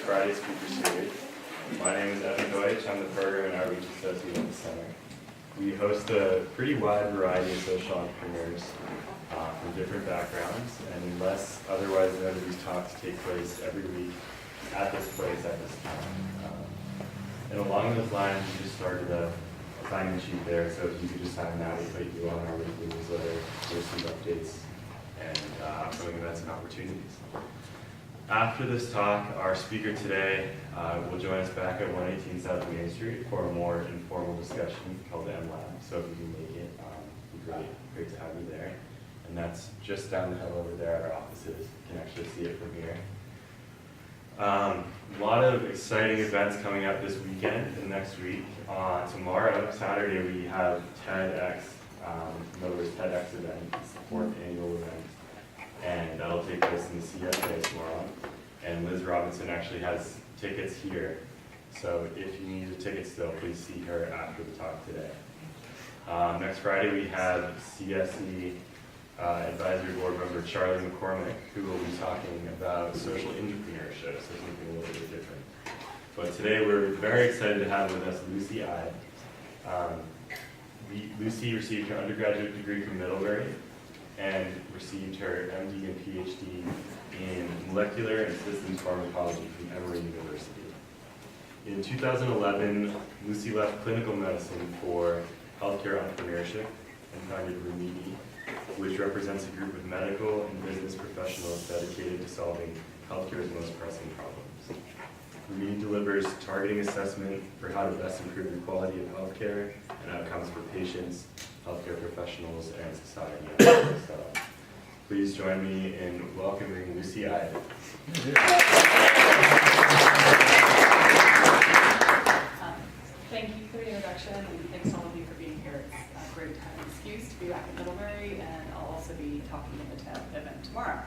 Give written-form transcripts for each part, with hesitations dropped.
Friday Speaker Series. My name is Evan Deutsch. I'm the Program and Outreach Associate at the Center. We host a pretty wide variety of social entrepreneurs from different backgrounds, and unless otherwise noted, these talks take place every week at this place at this time. And along those lines, we just started a sign-in sheet there, so if you could just sign that, we put you on our weekly newsletter, receive updates, and upcoming events and opportunities. After this talk, our speaker today will join us back at 118 South Main Street for a more informal discussion called the M-Lab. So if you can make it, it'd be great to have you there. And that's just down the hill over there at our offices. You can actually see it from here. A lot of exciting events coming up this weekend and next week. Tomorrow, Saturday, we have TEDx, Middlebury's TEDx event. It's the 4th annual event. And that'll take place in the CSA tomorrow. And Liz Robinson actually has tickets here. So if you need a ticket still, please see her after the talk today. Next Friday we have CSE Advisory Board member Charlie McCormick, who will be talking about social entrepreneurship, so something a little bit different. But today we're very excited to have with us Lucie. Lucie received her undergraduate degree from Middlebury and received her MD and PhD in molecular and systems pharmacology from Emory University. In 2011, Lucie left clinical medicine for healthcare entrepreneurship and founded Rumidi, which represents a group of medical and business professionals dedicated to solving healthcare's most pressing problems. Rumidi delivers targeting assessment for how to best improve the quality of healthcare and outcomes for patients, healthcare professionals, and society. So, please join me in welcoming Lucie. Thank you for the introduction, and thanks to all of you for being here. It's a great time and excuse to be back at Middlebury, and I'll also be talking at the TED event tomorrow.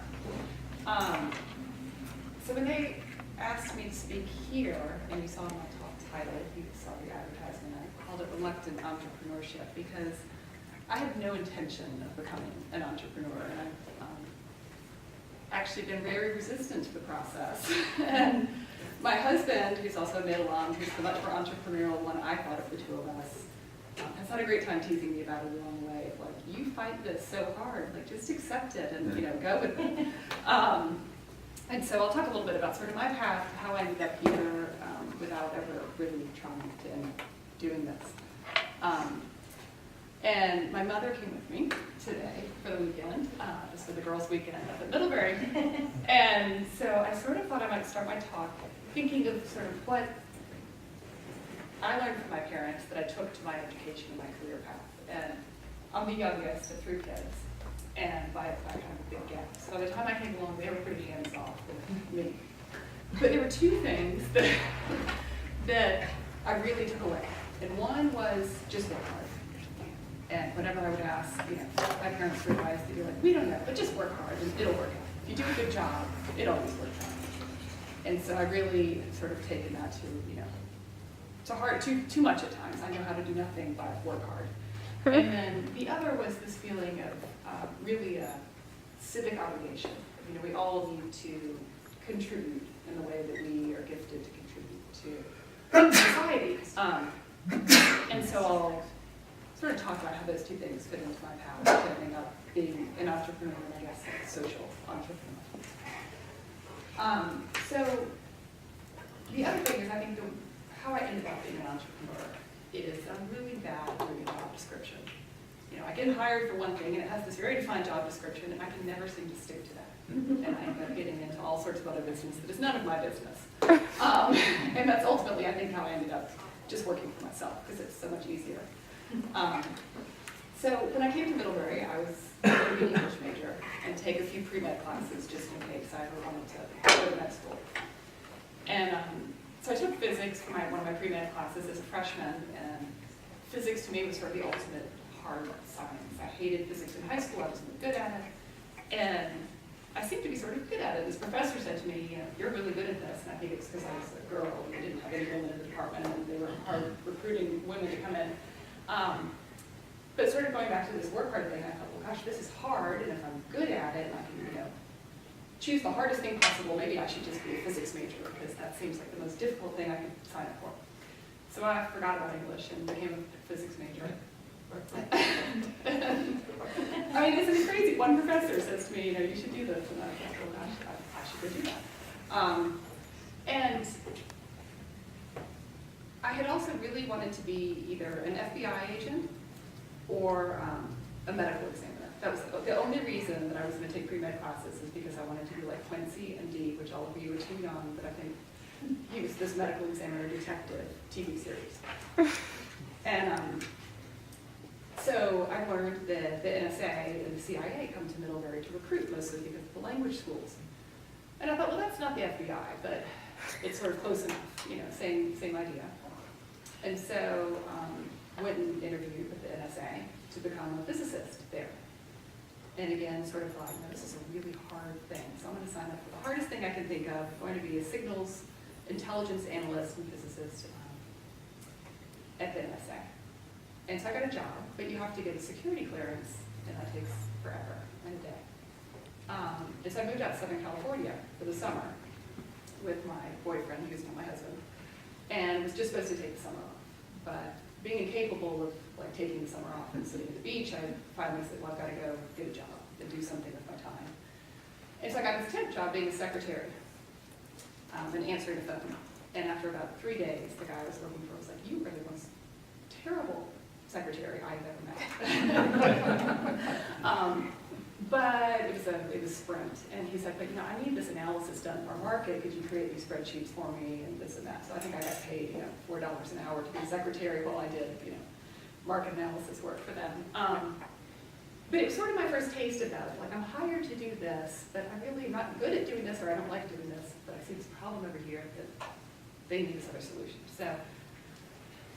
So when they asked me to speak here, and you saw my talk title, you saw the advertisement, I called it Reluctant Entrepreneurship, because I have no intention of becoming an entrepreneur, and I've actually been very resistant to the process. And my husband, who's also a mid-alum, who's the much more entrepreneurial one I thought of the two of us, has had a great time teasing me about it along the way. Like, you fight this so hard, like just accept it and go with it. And so I'll talk a little bit about sort of my path, how I ended up here without ever really trying to end up doing this. And my mother came with me today for the weekend, just for the girls' weekend up at Middlebury. And so I sort of thought I might start my talk thinking of sort of what I learned from my parents that I took to my education and my career path. And I'm the youngest of 3 kids, and by that kind of a big gap. So by the time I came along, they were pretty hands-off with me. But there were 2 things that I really took away. And one was just work hard. And whenever I would ask, my parents for advice, they'd be like, we don't know, but just work hard and it'll work out. If you do a good job, it always works out. And so I really sort of taken that to heart too much at times. I know how to do nothing but work hard. And then the other was this feeling of really a civic obligation. We all need to contribute in the way that we are gifted to contribute to society. And so I'll sort of talk about how those 2 things fit into my path, ending up being an entrepreneur and I guess a social entrepreneur. So the other thing is I think how I ended up being an entrepreneur is I'm really bad at doing a job description. I get hired for one thing and it has this very defined job description and I can never seem to stick to that. And I end up getting into all sorts of other business that is none of my business. And that's ultimately, I think, how I ended up just working for myself because it's so much easier. So when I came to Middlebury, I was going to be an English major and take a few pre-med classes just in case I ever wanted to go to med school. And so I took physics for one of my pre-med classes as a freshman, and physics to me was sort of the ultimate hard science. I hated physics in high school, I wasn't good at it, and I seemed to be sort of good at it. This professor said to me, you're really good at this, and I think it's because I was a girl and they didn't have any women in the department and they were hard recruiting women to come in. But sort of going back to this work hard thing, I thought, well, gosh, this is hard, and if I'm good at it, I can, choose the hardest thing possible, maybe I should just be a physics major, because that seems like the most difficult thing I could sign up for. So I forgot about English and became a physics major. I mean, this is crazy. One professor says to me, you should do this, and I thought, well, gosh, I should go do that. And I had also really wanted to be either an FBI agent or a medical examiner. That was the only reason that I was going to take pre-med classes, is because I wanted to be like Quincy and Dee, which all of you are too young, but I think he was this medical examiner detective TV series. And so I learned that the NSA and the CIA come to Middlebury to recruit, mostly because of the language schools. And I thought, well, that's not the FBI, but it's sort of close enough, same idea. And so went and interviewed with the NSA to become a physicist there. And again, sort of thought, this is a really hard thing, so I'm going to sign up for the hardest thing I can think of. I'm going to be a signals intelligence analyst and physicist at the NSA. And so I got a job, but you have to get a security clearance, and that takes forever and a day. And so I moved out to Southern California for the summer with my boyfriend, who's not my husband, and was just supposed to take the summer off. But being incapable of taking the summer off and sitting at the beach, I finally said, well, I've got to go get a job and do something with my time. And so I got this temp job being a secretary and answering the phone. And after about 3 days, the guy I was working for was like, you are the most terrible secretary I've ever met. But it was Sprint, and he's like, but I need this analysis done for our market. Could you create these spreadsheets for me and this and that? So I think I got paid $4 an hour to be a secretary while I did market analysis work for them. But it was sort of my first taste of that. I'm hired to do this, but I really am not good at doing this, or I don't like doing this. But I see this problem over here that they need this other solution. So at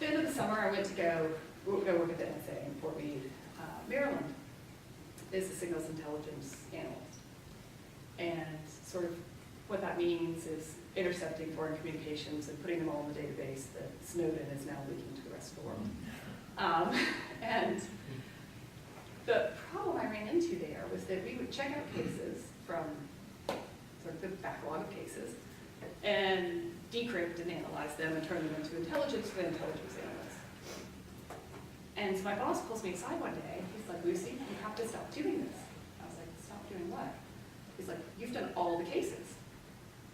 the end of the summer, I went to go work at the NSA in Fort Meade, Maryland, as a signals intelligence analyst. And sort of what that means is intercepting foreign communications and putting them all in the database that Snowden is now leaking to the rest of the world. And the problem I ran into there was that we would check out cases from sort of the backlog of cases and decrypt and analyze them and turn them into intelligence for the intelligence analysts. And so my boss pulls me aside one day, and he's like, Lucy, you have to stop doing this. I was like, stop doing what? He's like, you've done all the cases,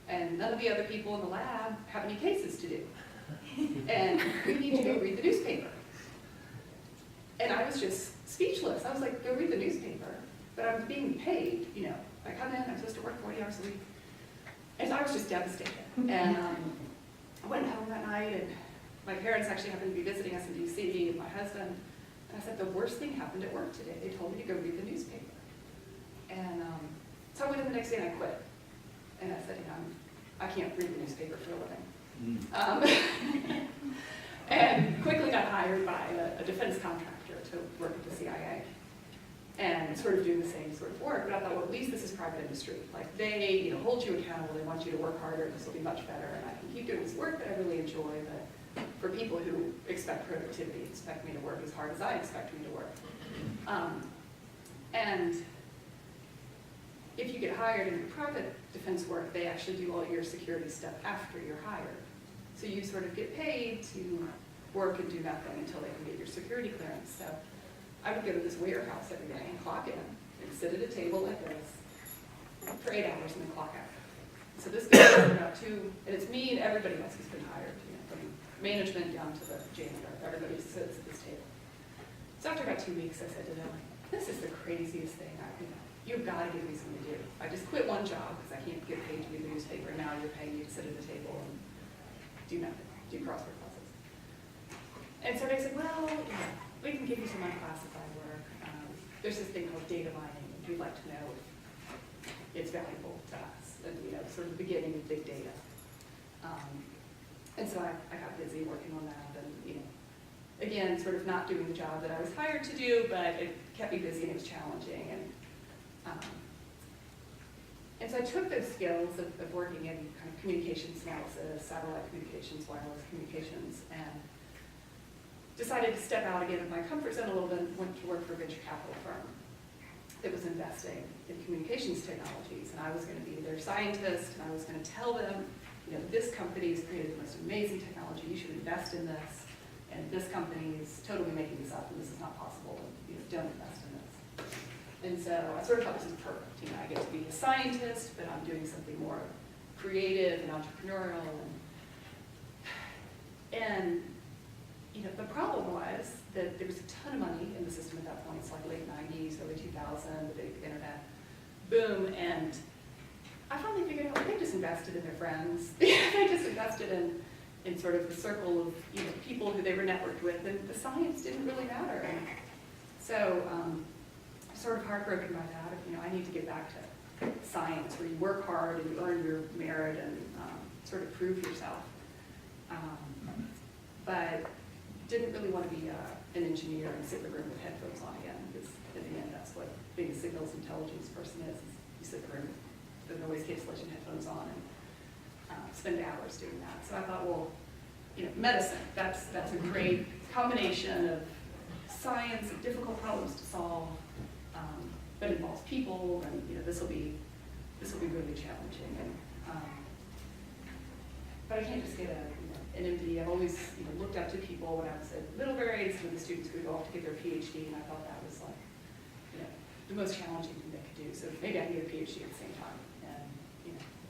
and none of the other people in the lab have any cases to do. And we need to go read the newspaper. And I was just speechless. I was like, go read the newspaper, but I'm being paid, I come in, I'm supposed to work 40 hours a week. And so I was just devastated. And I went home that night, and my parents actually happened to be visiting us in DC, and my husband, and I said, the worst thing happened at work today. They told me to go read the newspaper. And so I went in the next day and I quit. And I said, I can't read the newspaper for a living. And quickly got hired by a defense contractor to work at the CIA. And sort of doing the same sort of work, but I thought, well, at least this is private industry. They hold you accountable, they want you to work harder, this will be much better, and I can keep doing this work that I really enjoy, but for people who expect productivity, expect me to work as hard as I expect me to work. And if you get hired in private defense work, they actually do all your security stuff after you're hired. So you sort of get paid to work and do nothing until they can get your security clearance. So I would go to this warehouse every day and clock in and sit at a table like this for 8 hours and then clock out. So this goes for about 2, and it's me and everybody else who's been hired, from management down to the janitor. Everybody sits at this table. So after about 2 weeks, I said to them, this is the craziest thing. You've got to give me something to do. I just quit one job because I can't get paid to read the newspaper, and now you're paying me to sit at the table and do nothing, do crossword puzzles. And so they said, well, we can give you some unclassified work. There's this thing called data mining, and we'd like to know if it's valuable to us, and sort of the beginning of big data. And so I got busy working on that, and again, sort of not doing the job that I was hired to do, but it kept me busy and it was challenging. And so I took those skills of working in kind of communications analysis, satellite communications, wireless communications, and decided to step out again of my comfort zone a little bit and went to work for a venture capital firm. that was investing in communications technologies, and I was going to be their scientist, and I was going to tell them, this company has created the most amazing technology, you should invest in this, and this company is totally making this up, and this is not possible, and don't invest in this. And so I sort of thought this is perfect. I get to be a scientist, but I'm doing something more creative and entrepreneurial, and the problem was that there was a ton of money in the system at that point. It's like late 90s, early 2000, the big internet boom, and I finally figured out they just invested in their friends. They just invested in sort of the circle of people who they were networked with, and the science didn't really matter. And so sort of heartbroken by that. I need to get back to science, where you work hard and you earn your merit and sort of prove yourself. But didn't really want to be an engineer and sit in the room with headphones on again, because in the end, that's what being a signals intelligence person is. You sit in the room with the noise cancellation headphones on and spend hours doing that. So I thought, well, medicine, that's a great combination of science and difficult problems to solve, but involves people, and this will be really challenging. And but I can't just get an MD. I've always looked up to people when I was at Middlebury. Some of the students would go off to get their PhD, and I thought that was like the most challenging thing they could do. So maybe I need a PhD at the same time.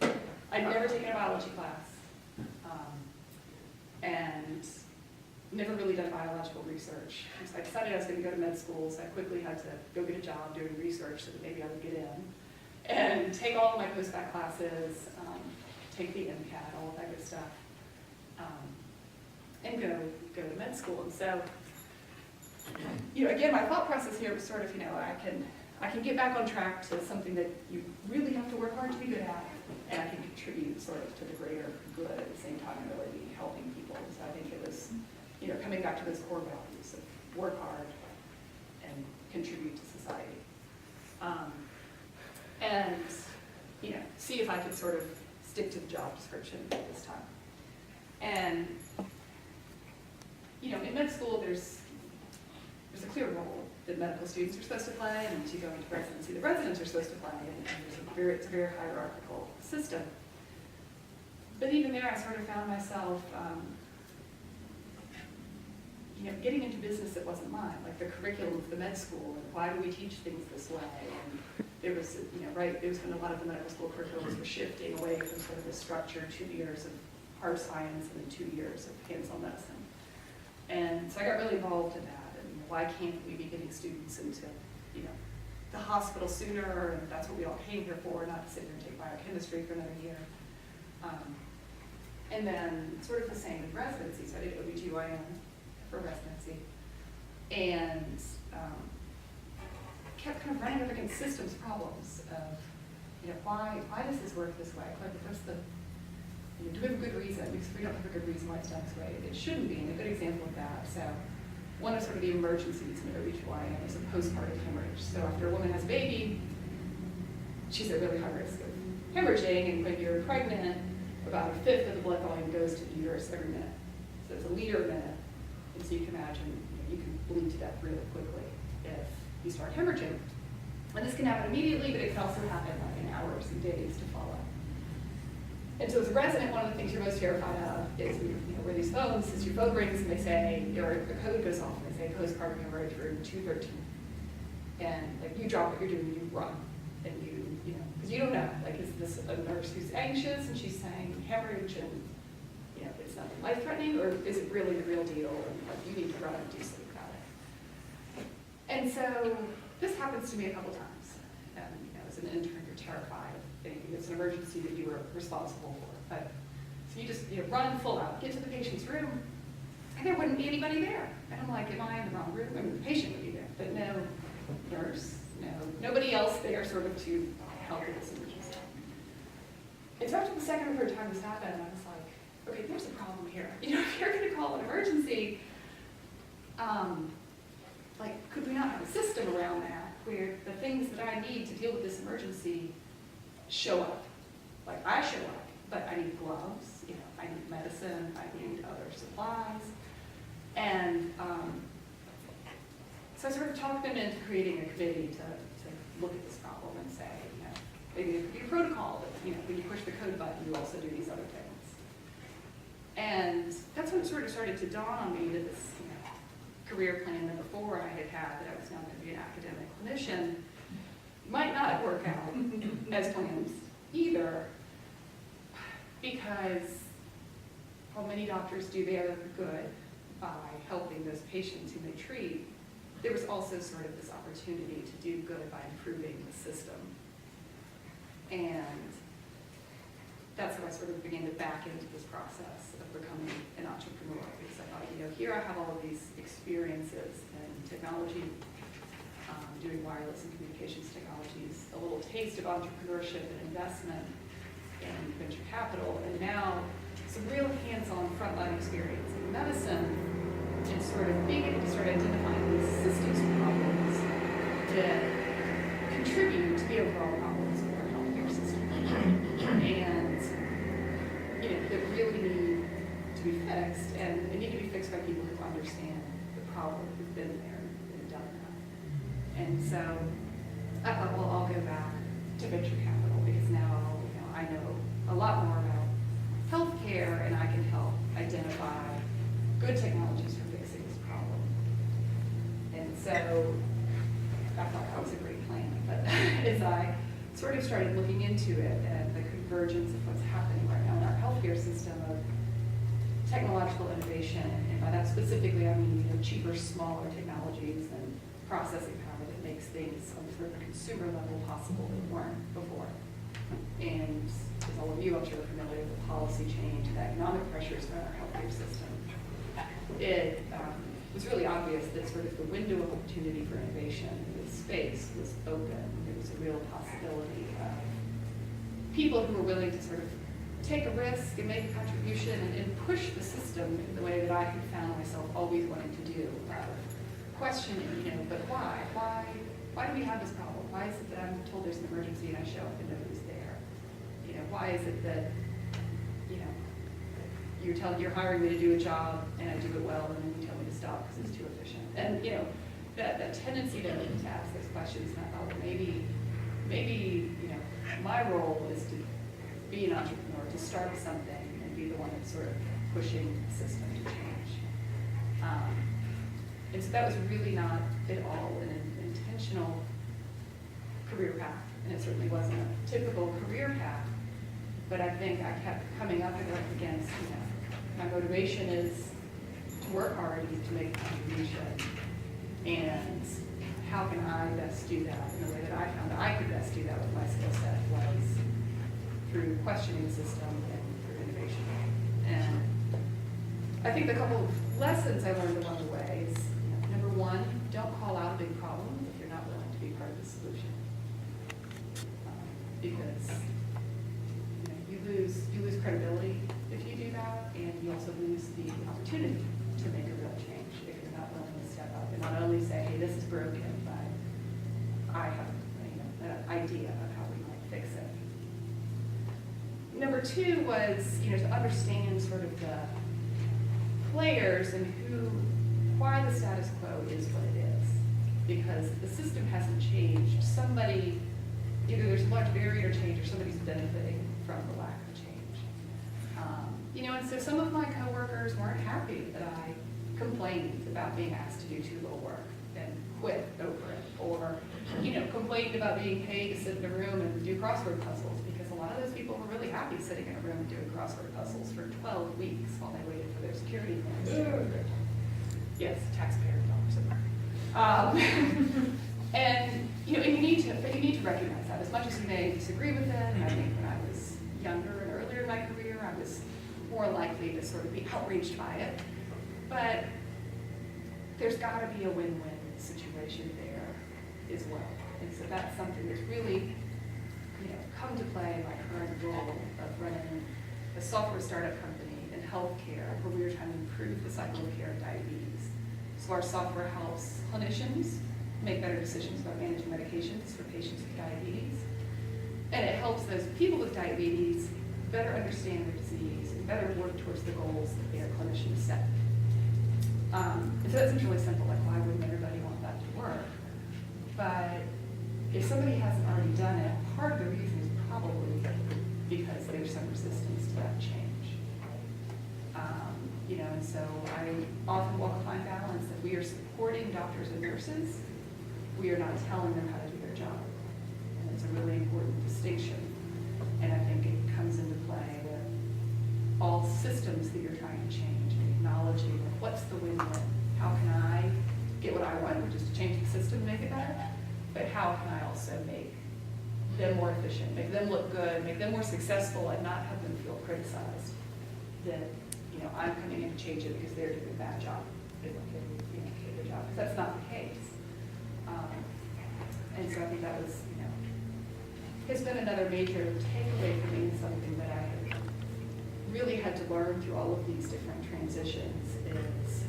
And I'd never taken a biology class, and never really done biological research. So I decided I was going to go to med school, so I quickly had to go get a job doing research so that maybe I would get in, and take all of my post-bac classes, take the MCAT, all of that good stuff, and go to med school. And so, again, my thought process here was sort of, I can get back on track to something that you really have to work hard to be good at, and I can contribute sort of to the greater good at the same time and really be helping people. So I think it was, coming back to those core values of work hard and contribute to society. And, see if I could sort of stick to the job description this time. And, in med school, there's a clear role that medical students are supposed to play, and to go into residency, the residents are supposed to play, and it's a very hierarchical system. But even there, I sort of found myself, getting into business that wasn't mine, like the curriculum of the med school, and why do we teach things this way? And there was, there was when a lot of the medical school curriculums were shifting away from sort of the structured 2 years of hard science and then 2 years of hands-on medicine. And so I got really involved in that, and why can't we be getting students into, the hospital sooner, and that's what we all came here for, not to sit here and take biochemistry for another year. And then sort of the same in residency, so I did OBGYN for residency, and kept kind of running up against systems problems of, why does this work this way? Like, what's the, do we have a good reason? Because if we don't have a good reason why it's done this way, it shouldn't be. And a good example of that, so one of sort of the emergencies in OBGYN is a postpartum hemorrhage. So after a woman has a baby, she's at really high risk of hemorrhaging, and when you're pregnant, about 1/5 of the blood volume goes to the uterus every minute. So it's a liter a minute. And so you can imagine, you can bleed to death really quickly if you start hemorrhaging. And this can happen immediately, but it can also happen like in hours and days to follow. And so as a resident, one of the things you're most terrified of is where these phones, as your phone rings and they say, or a code goes off and they say postpartum hemorrhage room 213. And like you drop what you're doing, you run. And because you don't know, like, is this a nurse who's anxious and she's saying hemorrhage and it's nothing life-threatening, or is it really the real deal and like you need to run and do something about it? And so this happens to me a couple times. As an intern, you're terrified of anything that's an emergency that you were responsible for. But so you just run full out, get to the patient's room, and there wouldn't be anybody there. And I'm like, am I in the wrong room? I mean, the patient would be there, but no nurse, nobody else there sort of to help with this emergency. And so after the second or third time this happened, I was like, okay, there's a problem here. If you're going to call an emergency, like, could we not have a system around that where the things that I need to deal with this emergency show up? Like, I show up, but I need gloves, I need medicine, I need other supplies. And so I sort of talked them into creating a committee to look at this problem and say, maybe there could be a protocol that, when you push the code button, you also do these other things. And that's when it sort of started to dawn on me that this, career plan number 4 I had that I was now going to be an academic clinician might not work out as planned either, because while many doctors do their good by helping those patients who they treat, there was also sort of this opportunity to do good by improving the system. And that's how I sort of began to back into this process of becoming an entrepreneur, because I thought, here I have all of these experiences in technology, doing wireless and communications technologies, a little taste of entrepreneurship and investment and venture capital, and now some real hands-on frontline experience in medicine, and sort of being able to start identifying these systems problems that contribute to the overall problems of our healthcare system, and that really need to be fixed, and they need to be fixed by people who understand the problem, who've been there and done that. And so I thought, well, I'll go back to venture capital, because now I know a lot more about healthcare, and I can help identify good technologies for fixing this problem. And so I thought that was a great plan. But as I sort of started looking into it and the convergence of what's happening right now in our healthcare system of technological innovation, and by that specifically I mean cheaper, smaller technologies and processing power that makes things on sort of a consumer level possible that weren't before. And as all of you, I'm sure, are familiar with the policy change, the economic pressures on our healthcare system, it was really obvious that sort of the window of opportunity for innovation in this space was open. There was a real possibility of people who were willing to sort of take a risk and make a contribution and push the system in the way that I had found myself always wanting to do. Questioning, but why? Why do we have this problem? Why is it that I'm told there's an emergency and I show up and nobody's there? Why is it that, you're hiring me to do a job and I do it well, and then you tell me to stop because it's too efficient? And, that tendency to ask those questions, and I thought, well, maybe, my role is to be an entrepreneur, to start something and be the one that's sort of pushing the system to change. And so that was really not at all an intentional career path, and it certainly wasn't a typical career path, but I think I kept coming up against, my motivation is to work hard and to make a contribution, and how can I best do that in the way that I found I could best do that with my skill set was through questioning the system and through innovation. And I think the couple of lessons I learned along the way is, number one, don't call out a big problem if you're not willing to be part of the solution. Because you lose credibility if you do that, and you also lose the opportunity to make a real change if you're not willing to step up and not only say, hey, this is broken, but I have an idea of how we might fix it. Number two was, to understand sort of the players and why the status quo is what it is. Because the system hasn't changed. Either there's a large barrier to change or somebody's benefiting from the lack of change. And so some of my coworkers weren't happy that I complained about being asked to do too little work and quit over it, or, complained about being paid to sit in a room and do crossword puzzles, because a lot of those people were really happy sitting in a room doing crossword puzzles for 12 weeks while they waited for their security clearance. Yes, taxpayer dollars. And you need to recognize that. As much as you may disagree with it, and I think when I was younger and earlier in my career, I was more likely to sort of be outraged by it. But there's got to be a win-win situation there as well. And so that's something that's really, come to play in my current role of running a software startup company in healthcare, where we were trying to improve the cycle of care of diabetes. So our software helps clinicians make better decisions about managing medications for patients with diabetes. And it helps those people with diabetes better understand their disease and better work towards the goals that their clinicians set. And so that seems really simple, like why wouldn't everybody want that to work? But if somebody hasn't already done it, part of the reason is probably because there's some resistance to that change. You know, and so I often walk a fine balance that we are supporting doctors and nurses. We are not telling them how to do their job. And it's a really important distinction. And I think it comes into play with all systems that you're trying to change, and acknowledging what's the win-win. How can I get what I want, which is to change the system and make it better? But how can I also make them more efficient, make them look good, make them more successful, and not have them feel criticized that, you know, I'm coming in to change it because they're doing a bad job. They don't get, you know, get their job, because that's not the case. And so I think that was, you know, has been another major takeaway for me, and something that I have really had to learn through all of these different transitions is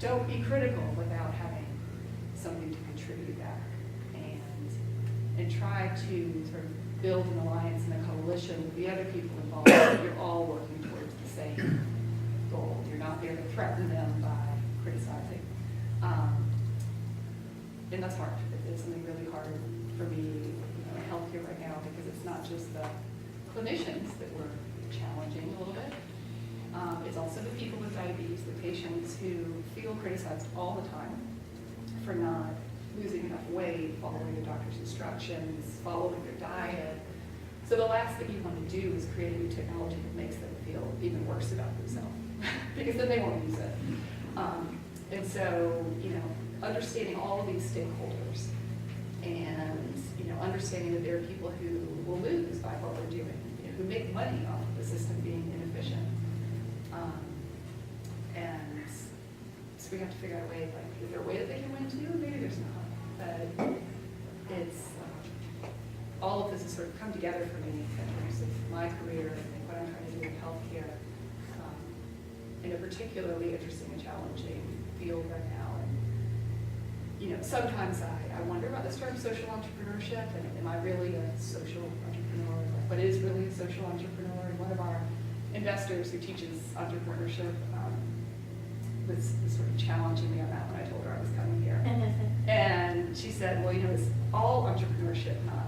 don't be critical without having something to contribute back, and try to sort of build an alliance and a coalition with the other people involved so that you're all working towards the same goal. You're not there to threaten them by criticizing. And that's hard. It's something really hard for me, you know, in healthcare right now, because it's not just the clinicians that we're challenging a little bit. It's also the people with diabetes, the patients who feel criticized all the time for not losing enough weight, following the doctor's instructions, following their diet. So the last thing you want to do is create a new technology that makes them feel even worse about themselves, because then they won't use it. And so, you know, understanding all of these stakeholders, and, you know, understanding that there are people who will lose by what we're doing, you know, who make money off of the system being inefficient. And so we have to figure out a way, like, is there a way that they can win too? Maybe there's not. But it's, all of this has sort of come together for me in terms of my career and what I'm trying to do in healthcare, in a particularly interesting and challenging field right now. And, you know, sometimes I wonder about this term social entrepreneurship, and am I really a social entrepreneur? Like, what is really a social entrepreneur? And one of our investors who teaches entrepreneurship was sort of challenging me on that when I told her I was coming here. And she said, well, you know, is all entrepreneurship not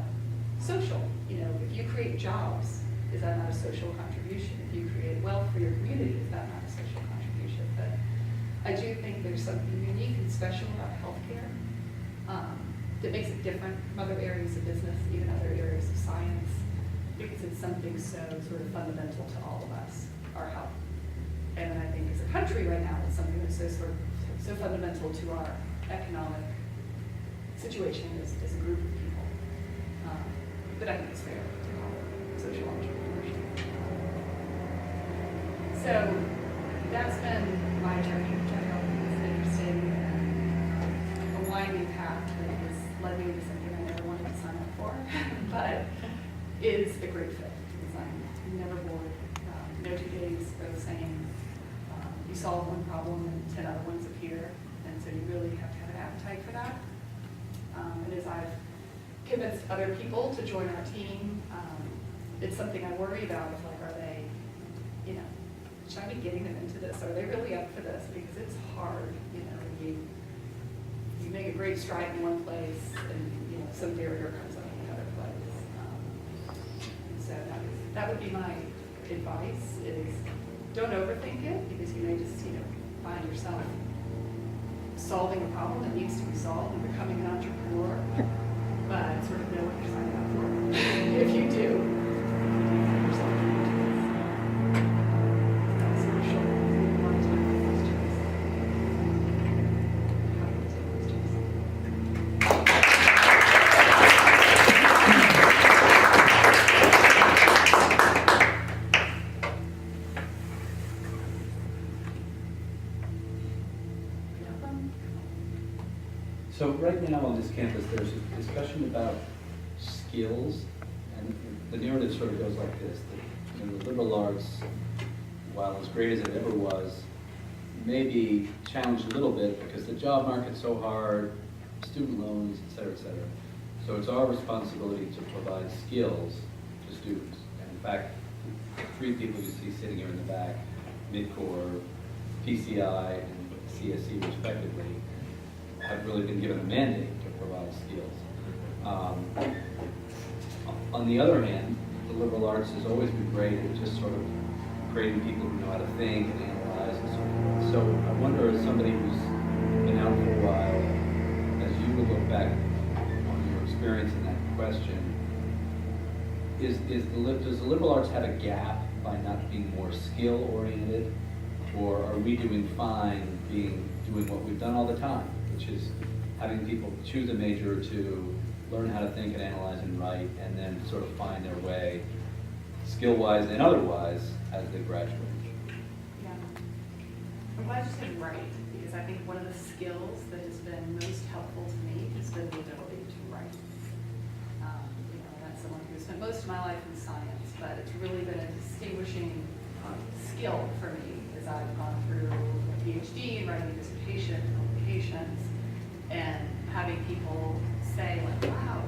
social? You know, if you create jobs, is that not a social contribution? If you create wealth for your community, is that not a social contribution? But I do think there's something unique and special about healthcare that makes it different from other areas of business, even other areas of science, because it's something so sort of fundamental to all of us, our health. And I think as a country right now, it's something that's so fundamental to our economic situation as a group of people. But I think it's fair to call it social entrepreneurship. So that's been my journey, which I hope is interesting, and a winding path that has led me to something I never wanted to sign up for, but is a great fit, because I'm never bored. No 2 days are the same. You solve one problem and 10 other ones appear, and so you really have to have an appetite for that. And as I've convinced other people to join our team, it's something I worry about, of like, are they, you know, should I be getting them into this? Are they really up for this? Because it's hard, you know, you make a great stride in one place, and, you know, some barrier comes up in another place. And so that would be my advice, is don't overthink it, because you may just, you know, find yourself solving a problem that needs to be solved and becoming an entrepreneur, but sort of know what you're signing up for. If you do, find yourself into this. That's sort of short. A lot of time for questions. Happy to take questions. So right now on this campus, there's a discussion about skills, and the narrative sort of goes like this: that, you know, the liberal arts, while as great as it ever was, may be challenged a little bit because the job market's so hard, student loans, et cetera, et cetera. So it's our responsibility to provide skills to students. And in fact, the 3 people you see sitting here in the back, Midcore, PCI, and CSC respectively, have really been given a mandate to provide skills. On the other hand, the liberal arts has always been great at just sort of creating people who know how to think and analyze and so forth. So I wonder, as somebody who's been out for a while, as you would look back on your experience in that question, does the liberal arts have a gap by not being more skill oriented, or are we doing fine doing what we've done all the time, which is having people choose a major to learn how to think and analyze and write, and then sort of find their way, skill-wise and otherwise, as they graduate? Yeah. I'm glad you said write, because I think one of the skills that has been most helpful to me has been the ability to write. That's someone who spent most of my life in science, but it's really been a distinguishing skill for me as I've gone through a PhD and writing a dissertation, publications, and having people say, like, wow,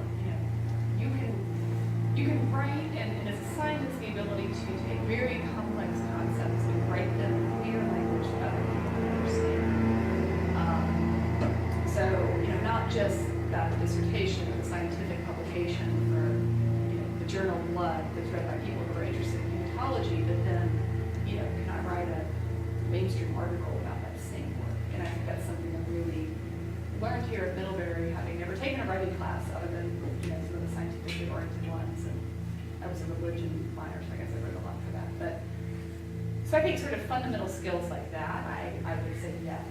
you can write, and as a scientist, the ability to take very complex concepts and write them in clear language that other people can understand. So, not just that dissertation or the scientific publication for, the journal Blood that's read by people who are interested in hematology, but then, can I write a mainstream article about that same work? And I think that's something I really learned here at Middlebury, having never taken a writing class other than, some of the scientifically oriented ones. And I was a religion minor, so I guess I wrote a lot for that. But so I think sort of fundamental skills like that, I would say yes.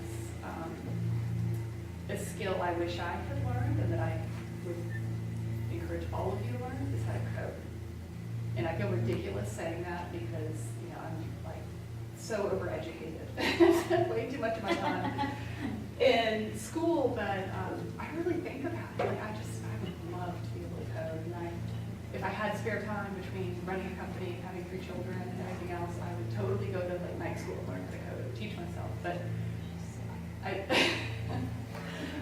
A skill I wish I had learned and that I would encourage all of you to learn is how to code. And I feel ridiculous saying that because, I'm like so overeducated, way too much of my time in school, but I really think about it. Like, I would love to be able to code. And if I had spare time between running a company, having 3 children, and everything else, I would totally go to like night school and learn how to code, teach myself. But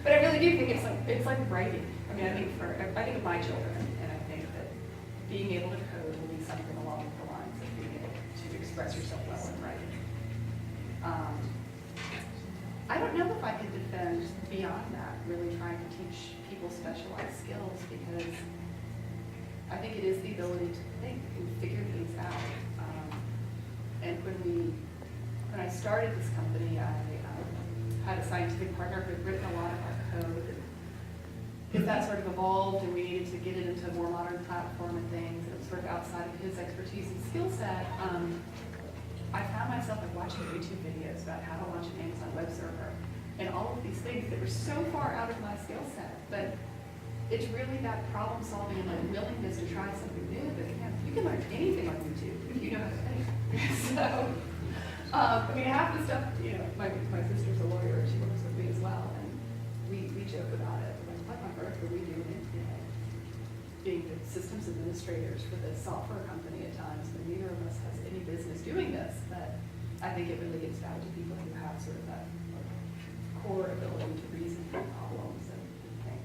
but I really do think it's like writing. I mean, I think of my children, and I think that being able to code will be something along the lines of being able to express yourself well in writing. I don't know if I could defend beyond that, really trying to teach people specialized skills, because I think it is the ability to think and figure things out. And when I started this company, I had a scientific partner who had written a lot of our code. And if that sort of evolved and we needed to get it into a more modern platform and things, it was sort of outside of his expertise and skill set, I found myself like watching YouTube videos about how to launch an Amazon web server and all of these things that were so far out of my skill set. But it's really that problem solving and like willingness to try something new that you can learn anything on YouTube if you know how to think. So, half the stuff, my sister's a lawyer and she works with me as well, and we joke about it. Like, what on earth are we doing? Being the systems administrators for this software company at times, but neither of us has any business doing this. But I think it really gets down to people who have sort of that core ability to reason through problems and think.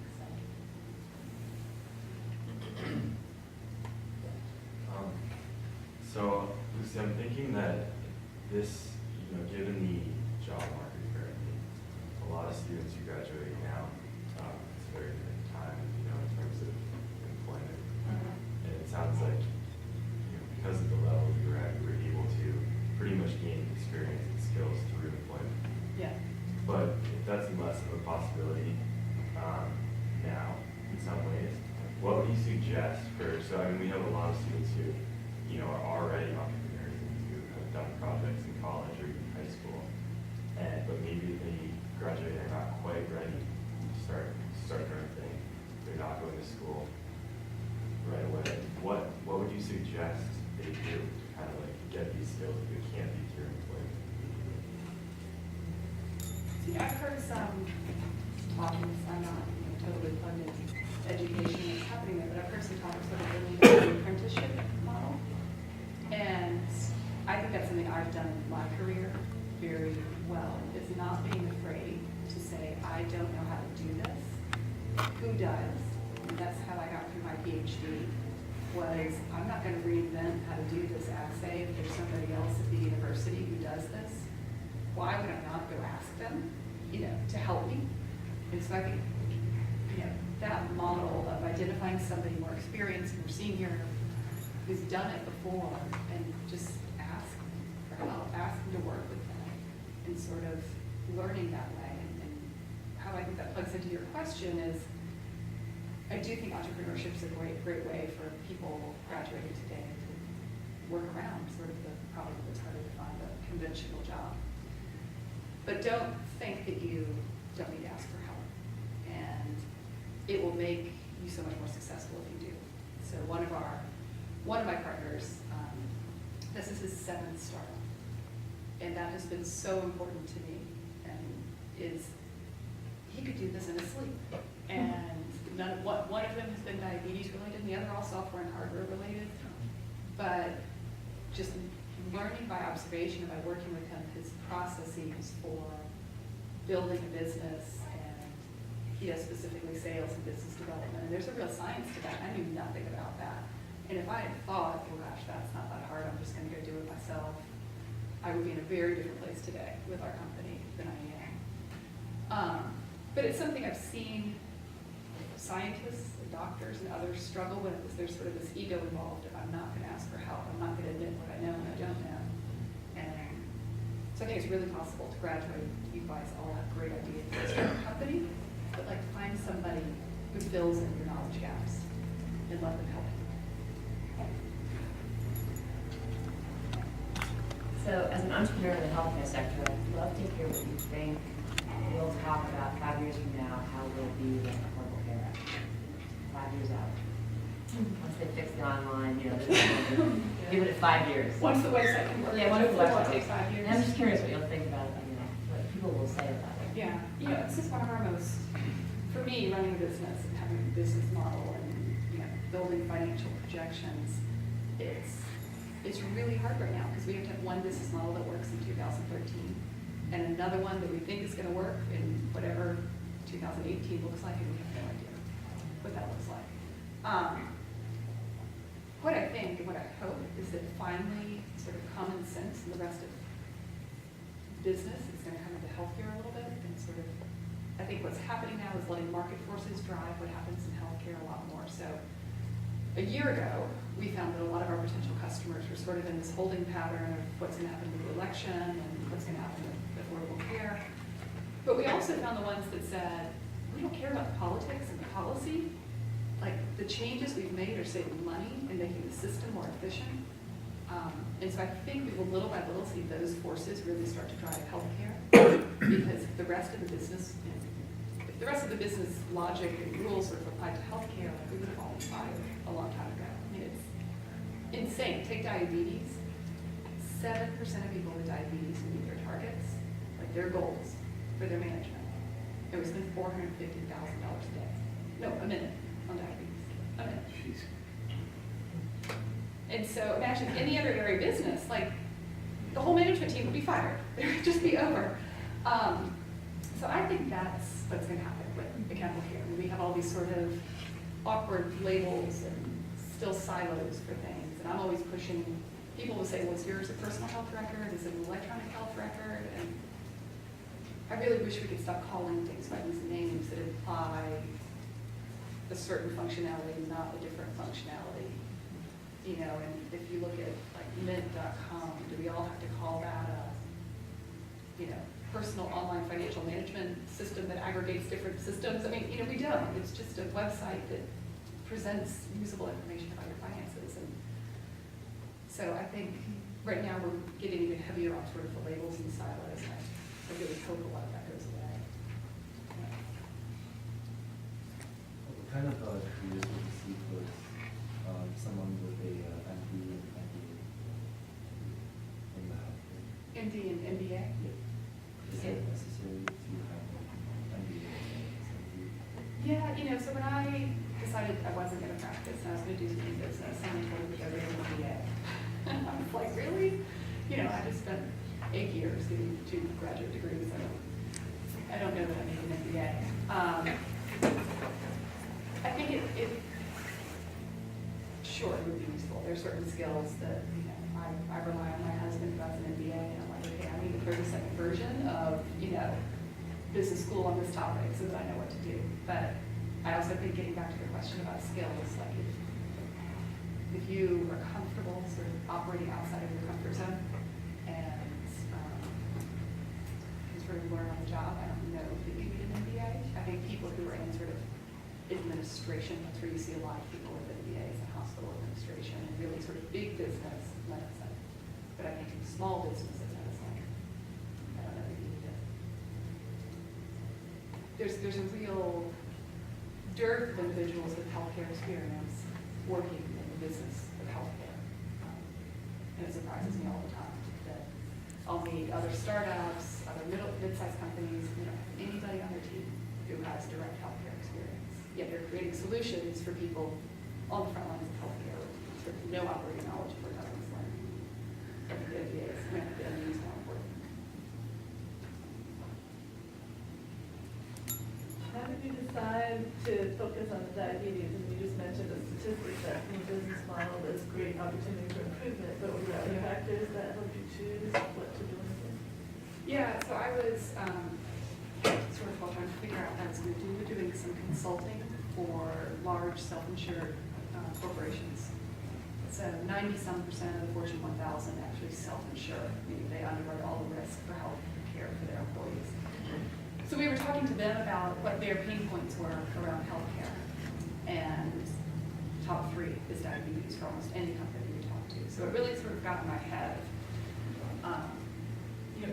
So, Lucie, I'm thinking that this, given the job market currently, a lot of students who graduate now, it's a very different time, in terms of employment. And it sounds like, because of the level you were at, you were able to pretty much gain experience and skills through employment. Yeah. But if that's less of a possibility now, in some ways, what would you suggest we have a lot of students who, are already entrepreneurs and who have done projects in college or even high school, but maybe they graduate and are not quite ready to start their own thing. They're not going to school right away. What would you suggest they do to kind of like get these skills if it can't be through employment? See, I've heard some talking, I'm not totally plugged into education that's happening there, but I've heard some talk sort of building an apprenticeship model. And I think that's something I've done in my career very well, is not being afraid to say, I don't know how to do this. Who does? And that's how I got through my PhD, was I'm not going to reinvent how to do this assay if there's somebody else at the university who does this. Why would I not go ask them, to help me? And so I think, that model of identifying somebody more experienced, more senior, who's done it before, and just ask for help, ask them to work with them, and sort of learning that way. And how I think that plugs into your question is, I do think entrepreneurship is a great way for people graduating today to work around sort of the problem that's harder to find a conventional job. But don't think that you don't need to ask for help. And it will make you so much more successful if you do. So one of my partners, this is his 7th startup. And that has been so important to me. And he could do this in his sleep. And one of them has been diabetes related, and the other all software and hardware related. But just learning by observation and by working with him, his processes for building a business, and he does specifically sales and business development. And there's a real science to that. I knew nothing about that. And if I had thought, oh gosh, that's not that hard, I'm just going to go do it myself, I would be in a very different place today with our company than I am. But it's something I've seen scientists and doctors and others struggle with, is there's sort of this ego involved. If I'm not going to ask for help, I'm not going to admit what I know and I don't know. And so I think it's really possible to graduate. You guys all have great ideas for your company, but like find somebody who fills in your knowledge gaps and let them help you. So as an entrepreneur in the healthcare sector, I'd love to hear what you think we'll talk about 5 years from now, how we'll be with Affordable Care Act. 5 years out. Once they fix the online, give it 5 years. Once the website can work, Yeah, once the hopefully it website won't take 5 years. And I'm just curious what you'll think about it, what people will say about it. Yeah, this is one of our most, for me, running a business and having a business model and building financial projections, it's really hard right now because we have to have one business model that works in 2013 and another one that we think is going to work in whatever 2018 looks like, and we have no idea what that looks like. What I think and what I hope is that finally sort of common sense and the rest of business is going to come into healthcare a little bit, and sort of, I think what's happening now is letting market forces drive what happens in healthcare a lot more. So a year ago, we found that a lot of our potential customers were sort of in this holding pattern of what's going to happen with the election and what's going to happen with Affordable Care. But we also found the ones that said, we don't care about the politics and the policy. Like, the changes we've made are saving money and making the system more efficient. And so I think we will little by little see those forces really start to drive healthcare, because if the rest of the business, if the rest of the business logic and rules were applied to healthcare, we would have all been fired a long time ago. I mean, it's insane. Take diabetes. 7% of people with diabetes who meet their targets, like their goals for their management, and we spend $450,000 a day. No, a minute on diabetes. A minute. Jeez. And so imagine any other area of business, like the whole management team would be fired. It would just be over. So I think that's what's going to happen with mechanical care. We have all these sort of awkward labels and still silos for things. And I'm always pushing, people will say, well, is yours a personal health record? Is it an electronic health record? And I really wish we could stop calling things by these names that imply a certain functionality, not a different functionality. And if you look at like mint.com, do we all have to call that a, personal online financial management system that aggregates different systems? I mean, we don't. It's just a website that presents usable information about your finances. And so I think right now we're getting even heavier on sort of the labels and silos. And I really hope a lot of that goes away. What kind of careers would you see for someone with a MD and MBA in the healthcare? MD and MBA? Is it necessary to have an MBA? Yeah, so when I decided I wasn't going to practice and I was going to do something business, someone told me to go get an MBA. And I was like, really? I just spent 8 years getting 2 graduate degrees. I don't know that I need an MBA. I think sure, it would be useful. There's certain skills that, I rely on my husband who has an MBA, and I'm like, okay, I need a 30-second version of, business school on this topic so that I know what to do. But I also think getting back to the question about skills, like if you are comfortable sort of operating outside of your comfort zone and can sort of learn on the job, I don't know if you need an MBA. I think people who are in sort of administration, that's where you see a lot of people with MBAs in hospital administration and really sort of big business medicine. But I think in small businesses medicine, I don't know if you need it. There's a real dearth of individuals with healthcare experience working in the business of healthcare. And it surprises me all the time that I'll meet other startups, other mid-sized companies, anybody on their team who has direct healthcare experience. Yet they're creating solutions for people on the front lines of healthcare with sort of no operating knowledge of what government's learning. So the MBAs, the MBA is more important. How did you decide to focus on the diabetes? And you just mentioned the statistics that from a business model there's great opportunity for improvement, but were there other factors that helped you choose what to do with it? Yeah, so I was sort of while trying to figure out what I was going to do, doing some consulting for large self-insured corporations. So 90-some% of the Fortune 1000 actually self-insure, meaning they underwrite all the risk for health care for their employees. So we were talking to them about what their pain points were around healthcare, and top 3 is diabetes for almost any company we talk to. So it really sort of got in my head.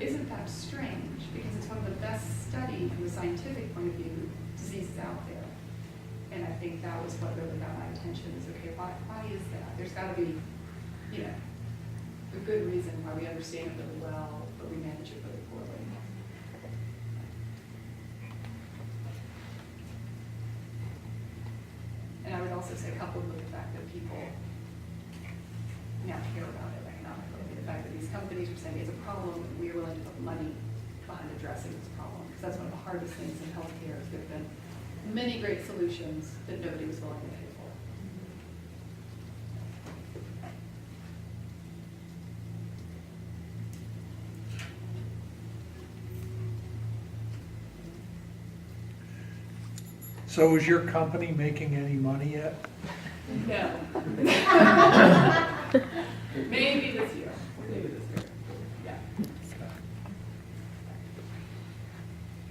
Isn't that strange? Because it's one of the best studied from a scientific point of view diseases out there. And I think that was what really got my attention is, okay, why is that? There's got to be, a good reason why we understand it really well, but we manage it really poorly. And I would also say, coupled with the fact that people now care about it economically, the fact that these companies are saying it's a problem, and we are willing to put money behind addressing this problem, because that's one of the hardest things in healthcare. There have been many great solutions that nobody was willing to pay for. So is your company making any money yet? No. Maybe this year. Maybe this year. Yeah.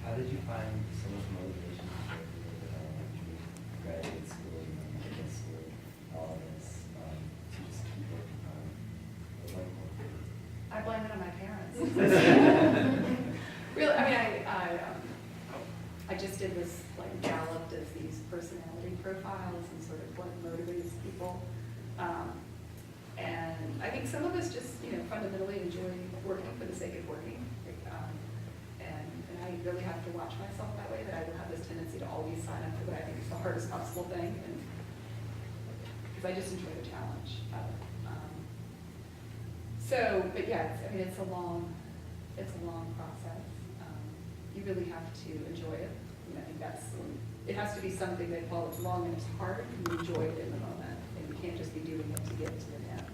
How did you find so much motivation to graduate school and medical school, all of this, to just keep working on the one more? I blame it on my parents. Really, I just did this, Gallup does these personality profiles and sort of what motivates people. And I think some of us just, fundamentally enjoy working for the sake of working. And I really have to watch myself that way, that I will have this tendency to always sign up for what I think is the hardest possible thing. And because I just enjoy the challenge of it. But yeah, it's a long process. You really have to enjoy it. I think it has to be something that while it's long and it's hard, you enjoy it in the moment. And you can't just be doing it to get to the end.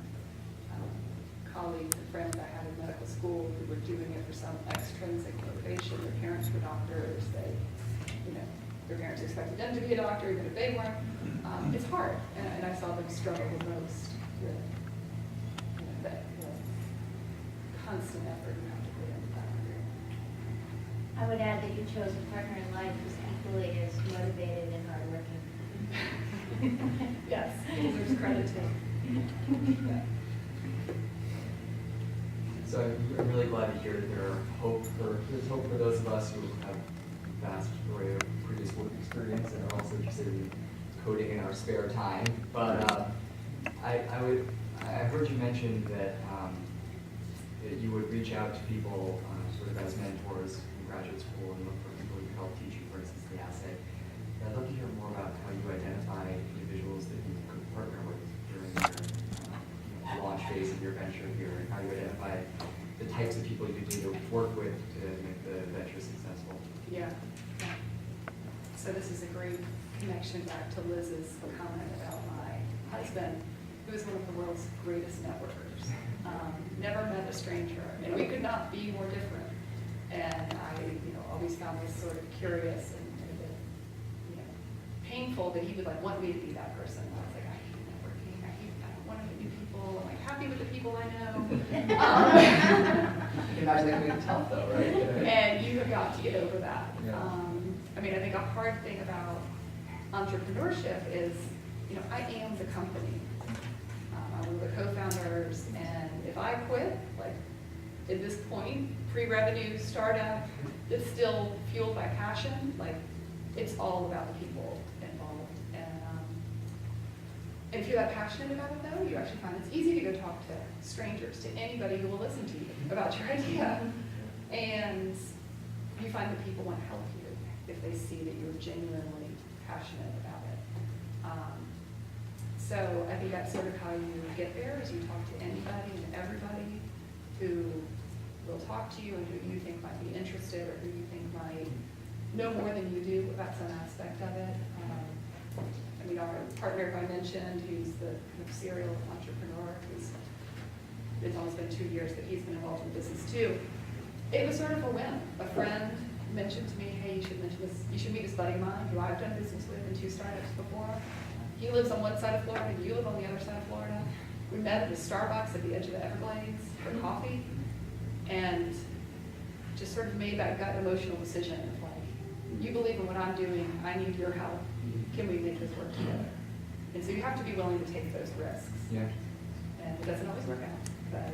Colleagues and friends I had in medical school who were doing it for some extrinsic motivation. Their parents were doctors. Their parents expected them to be a doctor even if they weren't. It's hard, and I saw them struggle the most with that constant effort you have to put into that career. I would add that you chose a partner in life who's equally as motivated and hardworking. Yes, there's credit to it. So I'm really glad to hear that there's hope for those of us who have vast array of previous work experience and are also interested in coding in our spare time. But I heard you mention that you would reach out to people sort of as mentors in graduate school and look for people who can help teach you, for instance, the assay. I'd love to hear more about how you identify individuals that you could partner with during your launch phase of your venture here, and how you identify the types of people you could do to work with to make the venture successful. Yeah. So this is a great connection back to Liz's comment about my husband, who is one of the world's greatest networkers. Never met a stranger, and we could not be more different. And I, always found this sort of curious and a bit, painful that he would like want me to be that person. And I was like, I hate networking, I don't want to meet new people, I'm like happy with the people I know. You can imagine that being tough though, right? And you have got to get over that. Yeah. I mean, I think a hard thing about entrepreneurship is, you know, I am the company. I'm one of the co-founders, and if I quit, like, at this point, pre-revenue startup, that's still fueled by passion, like, it's all about the people involved. And if you're that passionate about it though, you actually find it's easy to go talk to strangers, to anybody who will listen to you about your idea. And you find that people want to help you if they see that you're genuinely passionate about it. So I think that's sort of how you get there, is you talk to anybody and everybody who will talk to you and who you think might be interested or who you think might know more than you do about some aspect of it. I mean, our partner, I mentioned, who's the kind of serial entrepreneur, it's almost been 2 years that he's been involved in business too. It was sort of a whim. A friend mentioned to me, hey, you should meet this buddy of mine who I've done business with in 2 startups before. He lives on one side of Florida, you live on the other side of Florida. We met at the Starbucks at the edge of the Everglades for coffee, and just sort of made that gut emotional decision of like, you believe in what I'm doing, I need your help. Can we make this work together? And so you have to be willing to take those risks. Yeah. And it doesn't always work out, but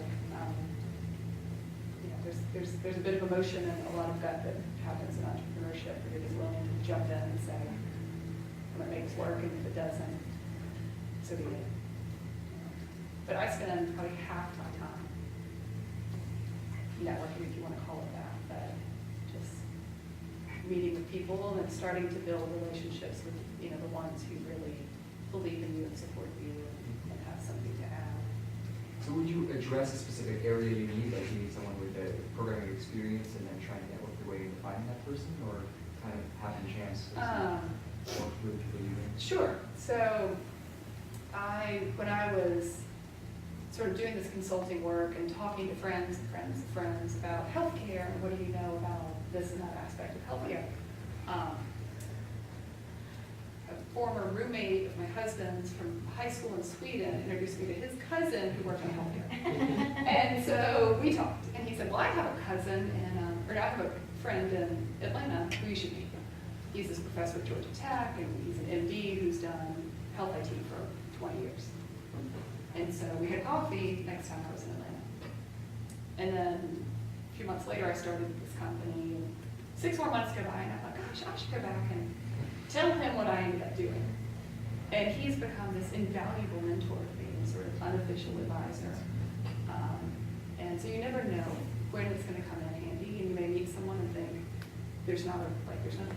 you know, there's a bit of emotion and a lot of gut that happens in entrepreneurship, where you're just willing to jump in and say, I'm gonna make this work, and if it doesn't, so be it. But I spend probably half my time networking, if you want to call it that, but just meeting with people and starting to build relationships with, you know, the ones who really believe in you and support you and have something to add. So would you address a specific area you need, like you need someone with a programming experience and then trying to network your way into finding that person, or kind of happen chance? Or with people you know? Sure. So when I was sort of doing this consulting work and talking to friends and friends and friends about healthcare and what do you know about this and that aspect of healthcare, a former roommate of my husband's from high school in Sweden introduced me to his cousin who worked in healthcare. And so we talked, and he said, well, I have a cousin, or I have a friend in Atlanta who you should meet. He's this professor at Georgia Tech, and he's an MD who's done health IT for 20 years. And so we had coffee next time I was in Atlanta. And then a few months later, I started this company. And 6 more months go by, and I thought, gosh, I should go back and tell him what I ended up doing. And he's become this invaluable mentor to me, sort of unofficial advisor. And so you never know when it's going to come in handy, and you may meet someone and think, there's not a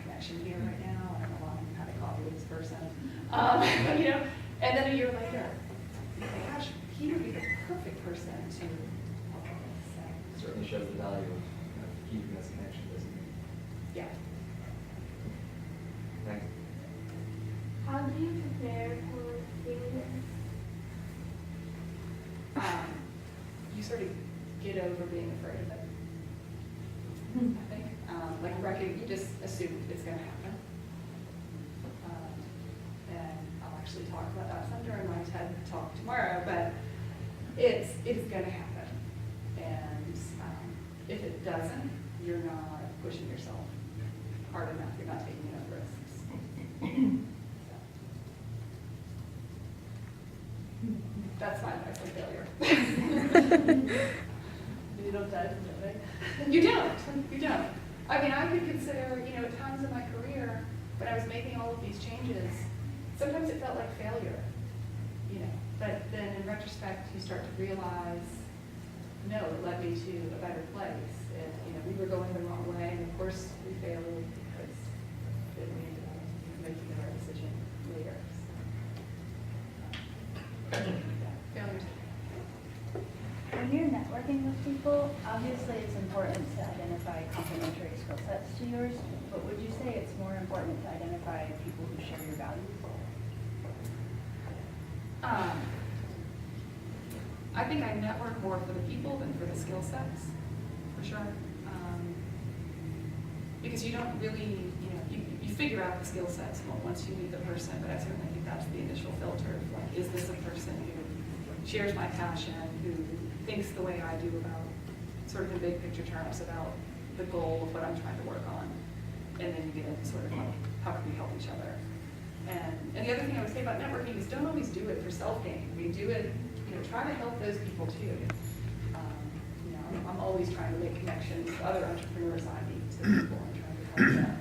connection here right now. I don't know why I'm having coffee with this person. You know, and then a year later, you think, gosh, he would be the perfect person to help us. So, Certainly shows the value of keeping this connection, doesn't it? yeah. Thanks. How do you prepare for failure? You sort of get over being afraid of it. I think, you just assume it's going to happen. And I'll actually talk about that some during my TED talk tomorrow, but it's going to happen. And if it doesn't, you're not pushing yourself hard enough. You're not taking enough risks. That's my advice on failure. You don't die from it, right? You don't. You don't. I mean, I could consider, you know, at times in my career, when I was making all of these changes, sometimes it felt like failure, you know. But then in retrospect, you start to realize, no, it led me to a better place. And, you know, we were going the wrong way, and of course we failed because then we ended up making the right decision later. So, yeah, failures. When you're networking with people, obviously it's important to identify complementary skill sets to yours, but would you say it's more important to identify people who share your values? I think I network more for the people than for the skill sets, for sure. Because you don't really, you know, you you figure out the skill sets once you meet the person, but I certainly think that's the initial filter. Like, is this a person who shares my passion, who thinks the way I do about, sort of in big picture terms, about the goal of what I'm trying to work on? And then you get into sort of like, how can we help each other? And the other thing I would say about networking is don't always do it for self-gain. We do it, try to help those people too. I'm always trying to make connections to other entrepreneurs I meet, to people and trying to help them.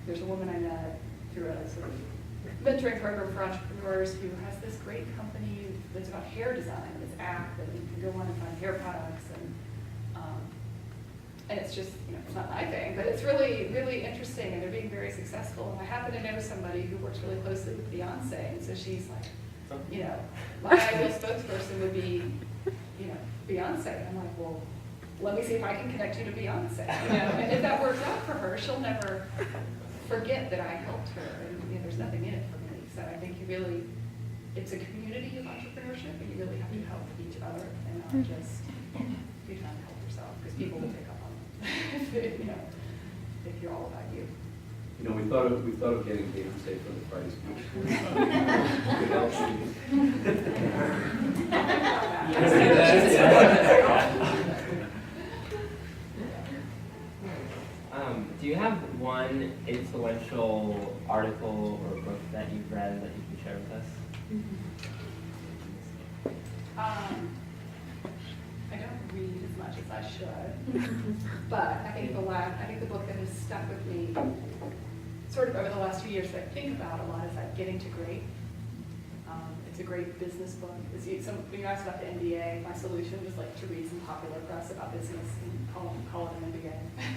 There's a woman I met through a sort of mentoring program for entrepreneurs who has this great company that's about hair design, this app that you can go on and find hair products, and it's just, it's not my thing, but it's really, really interesting, and they're being very successful. And I happen to know somebody who works really closely with Beyonce, and so she's like, my ideal spokesperson would be, Beyonce. I'm like, well, let me see if I can connect you to Beyonce. And if that works out for her, she'll never forget that I helped her, and there's nothing in it for me. So I think it's a community of entrepreneurship, and you really have to help each other and not just be trying to help yourself, because people will pick up on it. If you're all about you. We thought of getting Beyonce for the Friday speech. Do you have one influential article or book that you've read that you can share with us? I don't read as much as I should, but I think the book that has stuck with me sort of over the last few years that I think about a lot is like Getting to Great. It's a great business book. When you asked about the MBA, my solution was like to read some popular press about business and call it an MBA.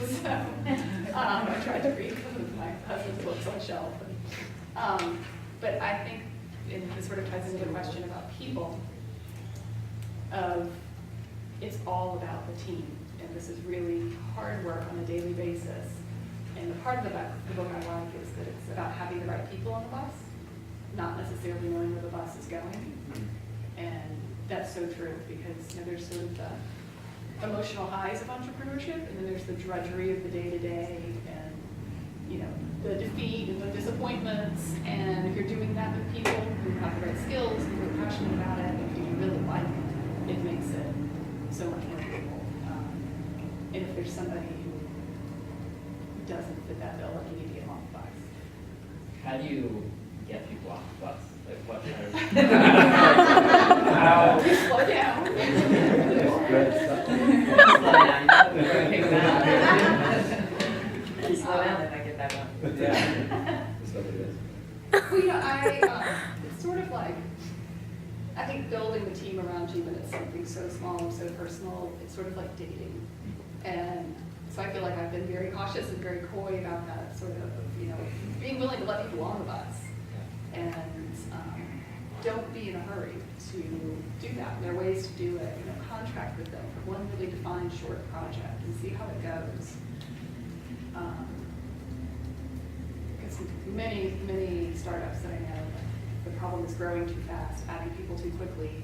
So I tried to read some of my husband's books on shelf. But I think this sort of ties into the question about people. It's all about the team, and this is really hard work on a daily basis. And the part of the book I like is that it's about having the right people on the bus, not necessarily knowing where the bus is going. And that's so true, because there's sort of the emotional highs of entrepreneurship, and then there's the drudgery of the day-to-day, and the defeat and the disappointments. And if you're doing that with people who have the right skills, who are passionate about it, and who you really like, it makes it so much more beautiful. And if there's somebody who doesn't fit that bill, like you need to get them off the bus. How do you get people off the bus? Like what kind of... You slow down. Slow down if I get back on. Yeah. Well, it's sort of like, I think building the team around you when it's something so small and so personal, it's sort of like dating. And so I feel like I've been very cautious and very coy about that sort of, being willing to let people on the bus. And don't be in a hurry to do that. There are ways to do it. Contract with them for one really defined short project and see how it goes. Because many startups that I know, the problem is growing too fast, adding people too quickly,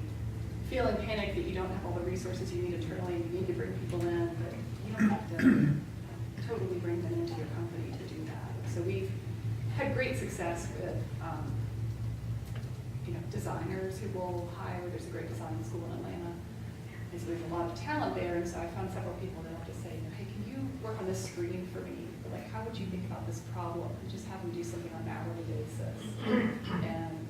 feeling panicked that you don't have all the resources you need internally and you need to bring people in, but you don't have to totally bring them into your company to do that. So we've had great success with designers who will hire. There's a great design school in Atlanta. And so there's a lot of talent there, and so I found several people that I'll just say, hey, can you work on this screen for me? Or like, how would you think about this problem? And just have them do something on an hourly basis. And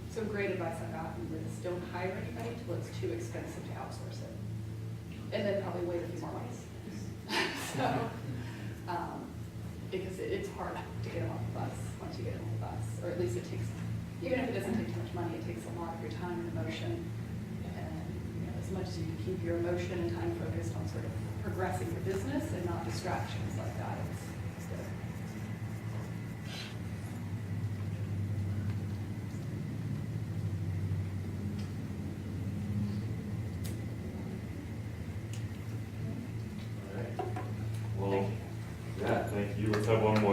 so great advice I've gotten is don't hire anybody till it's too expensive to outsource it. And then probably wait a few more months. So, because it's hard to get them off the bus once you get them on the bus, or at least it takes, even if it doesn't take too much money, it takes a lot of your time and emotion. And as much as you can keep your emotion and time focused on sort of progressing your business and not distractions like that, it's good. Well, yeah, thank you. Let's have one more.